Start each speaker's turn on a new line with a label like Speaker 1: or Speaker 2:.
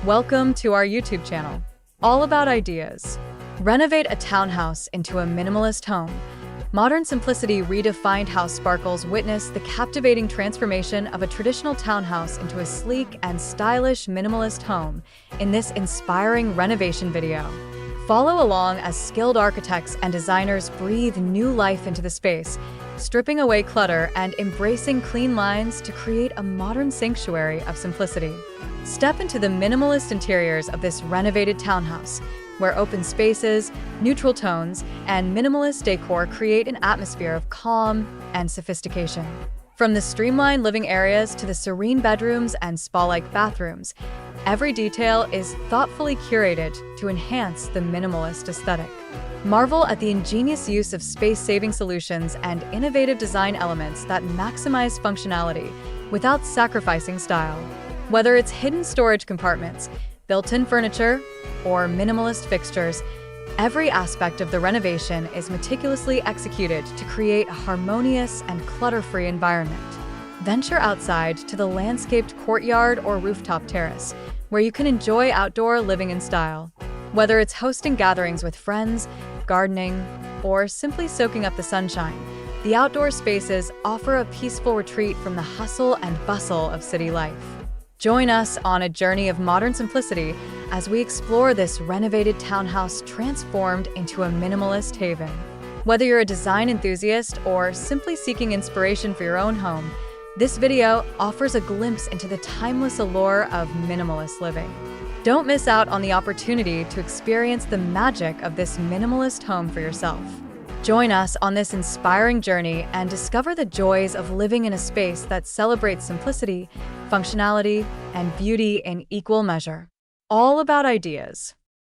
Speaker 1: Welcome to our YouTube channel, all about ideas. Renovate a townhouse into a minimalist home. Modern simplicity redefined how sparkles witness the captivating transformation of a traditional townhouse into a sleek and stylish minimalist home in this inspiring renovation video. Follow along as skilled architects and designers breathe new life into the space, stripping away clutter and embracing clean lines to create a modern sanctuary of simplicity. Step into the minimalist interiors of this renovated townhouse, where open spaces, neutral tones, and minimalist decor create an atmosphere of calm and sophistication. From the streamlined living areas to the serene bedrooms and spa-like bathrooms, every detail is thoughtfully curated to enhance the minimalist aesthetic. Marvel at the ingenious use of space-saving solutions and innovative design elements that maximize functionality without sacrificing style. Whether it's hidden storage compartments, built-in furniture, or minimalist fixtures, every aspect of the renovation is meticulously executed to create a harmonious and clutter-free environment. Venture outside to the landscaped courtyard or rooftop terrace, where you can enjoy outdoor living in style. Whether it's hosting gatherings with friends, gardening, or simply soaking up the sunshine, the outdoor spaces offer a peaceful retreat from the hustle and bustle of city life. Join us on a journey of modern simplicity as we explore this renovated townhouse transformed into a minimalist haven. Whether you're a design enthusiast or simply seeking inspiration for your own home, this video offers a glimpse into the timeless allure of minimalist living. Don't miss out on the opportunity to experience the magic of this minimalist home for yourself. Join us on this inspiring journey and discover the joys of living in a space that celebrates simplicity, functionality, and beauty in equal measure. All about ideas.